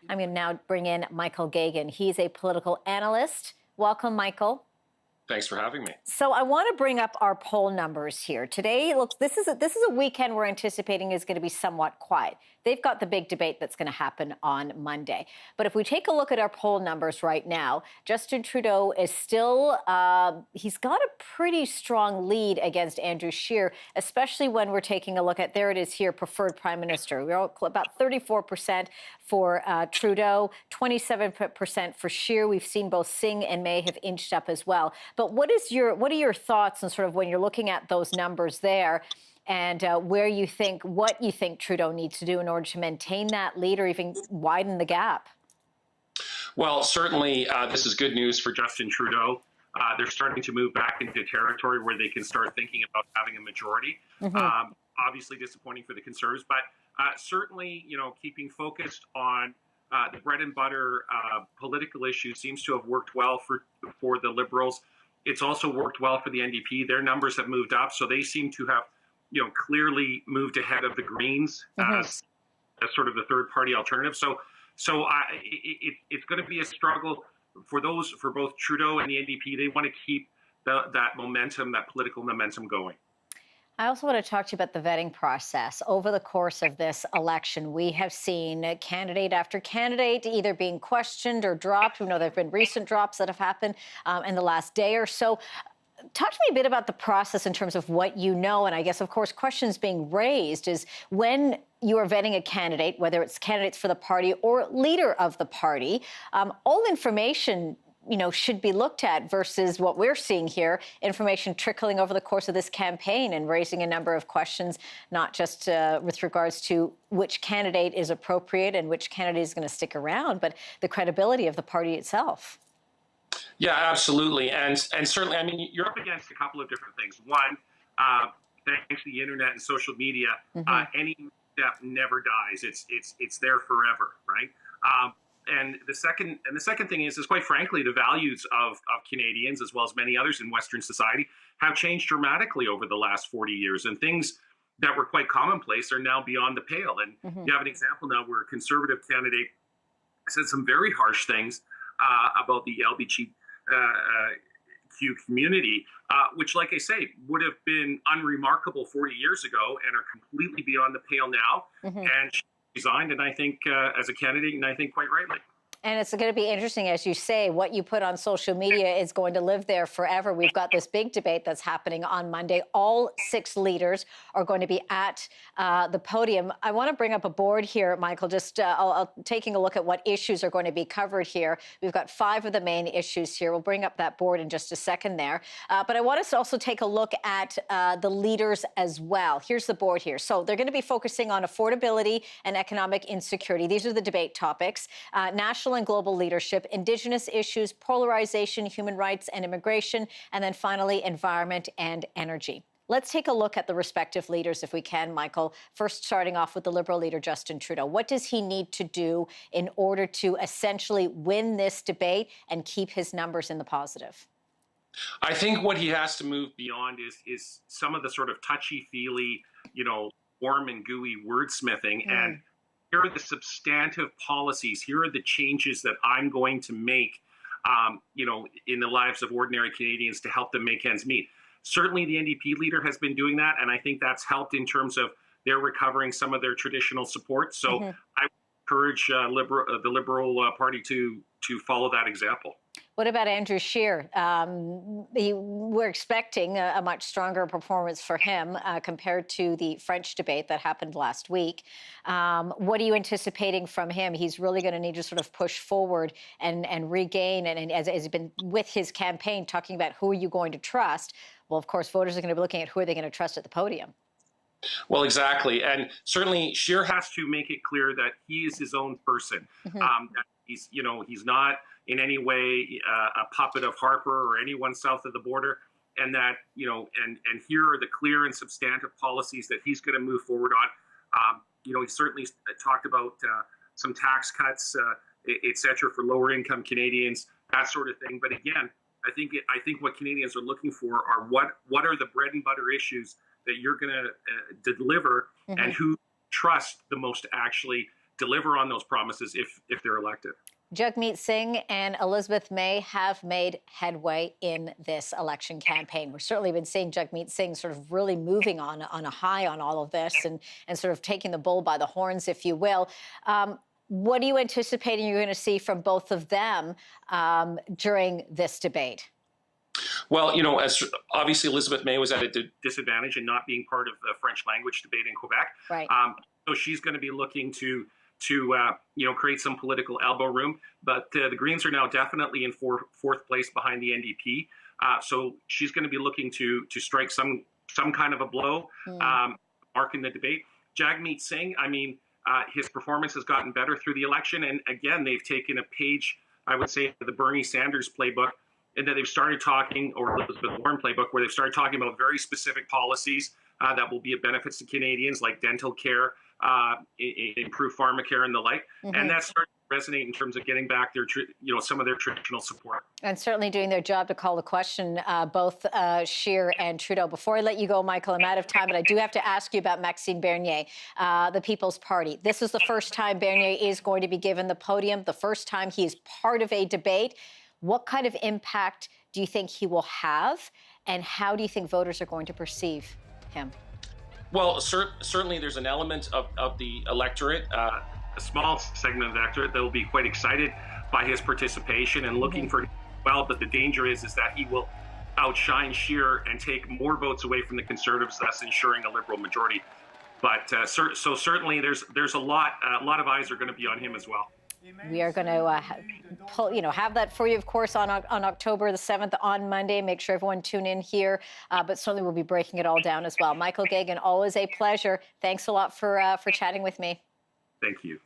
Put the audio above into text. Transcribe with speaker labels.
Speaker 1: I'm going to now bring in Michael Geoghegan. He's a political analyst. Welcome, Michael.
Speaker 2: Thanks for having me.
Speaker 1: So I want to bring up our poll numbers here. Today, look, this is a weekend we're anticipating is going to be somewhat quiet. They've got the big debate that's going to happen on Monday. But if we take a look at our poll numbers right now, Justin Trudeau is still, he's got a pretty strong lead against Andrew Scheer, especially when we're taking a look at, there it is here, preferred prime minister. We're about 34% for Trudeau, 27% for Scheer. We've seen both Singh and May have inched up as well. But what are your thoughts on sort of when you're looking at those numbers there and what you think Trudeau needs to do in order to maintain that lead or even widen the gap?
Speaker 2: Well, certainly this is good news for Justin Trudeau. They're starting to move back into territory where they can start thinking about having a majority. Obviously disappointing for the Conservatives, but certainly, keeping focused on the bread and butter political issues seems to have worked well for the Liberals. It's also worked well for the NDP. Their numbers have moved up, so they seem to have, clearly moved ahead of the Greens as sort of the third-party alternative. So it's going to be a struggle for both Trudeau and the NDP. They want to keep that momentum, that political momentum going.
Speaker 1: I also want to talk to you about the vetting process. Over the course of this election, we have seen candidate after candidate either being questioned or dropped. We know there have been recent drops that have happened in the last day or so. Talk to me a bit about the process in terms of what you know. And I guess, of course, questions being raised is when you are vetting a candidate, whether it's candidates for the party or leader of the party, all information should be looked at versus what we're seeing here, information trickling over the course of this campaign and raising a number of questions, not just with regards to which candidate is appropriate and which candidate is going to stick around, but the credibility of the party itself.
Speaker 2: Yeah, absolutely. And certainly, I mean, you're up against a couple of different things. One, thanks to the internet and social media, any step never dies. It's there forever, right? And the second thing is quite frankly, the values of Canadians, as well as many others in Western society, have changed dramatically over the last 40 years. And things that were quite commonplace are now beyond the pale. And you have an example now where a Conservative candidate said some very harsh things about the LGBTQ community, which, like I say, would have been unremarkable 40 years ago and are completely beyond the pale now. And she resigned, and I think as a candidate, and I think quite rightly.
Speaker 1: And it's going to be interesting, as you say, what you put on social media is going to live there forever. We've got this big debate that's happening on Monday. All 6 leaders are going to be at the podium. I want to bring up a board here, Michael, just taking a look at what issues are going to be covered here. We've got 5 of the main issues here. We'll bring up that board in just a second there. But I want us to also take a look at the leaders as well. Here's the board here. So they're going to be focusing on affordability and economic insecurity. These are the debate topics. National and global leadership, Indigenous issues, polarization, human rights and immigration, and then finally, environment and energy. Let's take a look at the respective leaders, if we can, Michael. First, starting off with the Liberal leader, Justin Trudeau. What does he need to do in order to essentially win this debate and keep his numbers in the positive?
Speaker 2: I think what he has to move beyond is some of the sort of touchy-feely, warm and gooey wordsmithing and here are the substantive policies. Here are the changes that I'm going to make, in the lives of ordinary Canadians to help them make ends meet. Certainly the NDP leader has been doing that, and I think that's helped in terms of their recovering some of their traditional support. So I encourage the Liberal Party to follow that example.
Speaker 1: What about Andrew Scheer? We're expecting a much stronger performance for him compared to the French debate that happened last week. What are you anticipating from him? He's really going to need to sort of push forward and regain, and as he's been with his campaign talking about who are you going to trust, well, of course, voters are going to be looking at who are they going to trust at the podium.
Speaker 2: Well, exactly. And certainly Scheer has to make it clear that he is his own person. That he's not in any way a puppet of Harper or anyone south of the border, and that, and here are the clear and substantive policies that he's going to move forward on. He certainly talked about some tax cuts, et cetera, for lower income Canadians, that sort of thing. But again, I think what Canadians are looking for are what are the bread and butter issues that you're going to deliver and who trust the most actually deliver on those promises if they're elected.
Speaker 1: Jagmeet Singh and Elizabeth May have made headway in this election campaign. We've certainly been seeing Jagmeet Singh sort of really moving on a high on all of this and sort of taking the bull by the horns, if you will. What are you anticipating you're going to see from both of them during this debate?
Speaker 2: Well, you know, as obviously Elizabeth May was at a disadvantage in not being part of the French language debate in Quebec.
Speaker 1: Right.
Speaker 2: So she's going to be looking to create some political elbow room. But the Greens are now definitely in fourth place behind the NDP. So she's going to be looking to strike some kind of a blow, mark in the debate. Jagmeet Singh, I mean, his performance has gotten better through the election. And again, they've taken a page, I would say, of the Bernie Sanders playbook, and that they've started talking, or Elizabeth Warren playbook, where they've started talking about very specific policies that will be of benefits to Canadians, like dental care, improved pharmacare, and the like. And that's starting to resonate in terms of getting back their, some of their traditional support.
Speaker 1: And certainly doing their job to call the question, both Scheer and Trudeau. Before I let you go, Michael, I'm out of time, but I do have to ask you about Maxime Bernier, the People's Party. This is the first time Bernier is going to be given the podium, the first time he is part of a debate. What kind of impact do you think he will have, and how do you think voters are going to perceive him?
Speaker 2: Well, certainly there's an element of the electorate, a small segment of the electorate, that will be quite excited by his participation and looking for, well, but the danger is that he will outshine Scheer and take more votes away from the Conservatives, thus ensuring a Liberal majority. But so certainly there's a lot of eyes are going to be on him as well.
Speaker 1: We are going to have that for you, of course, on October the 7th on Monday. Make sure everyone tune in here, but certainly we'll be breaking it all down as well. Michael Geoghegan, always a pleasure. Thanks a lot for chatting with me.
Speaker 2: Thank you.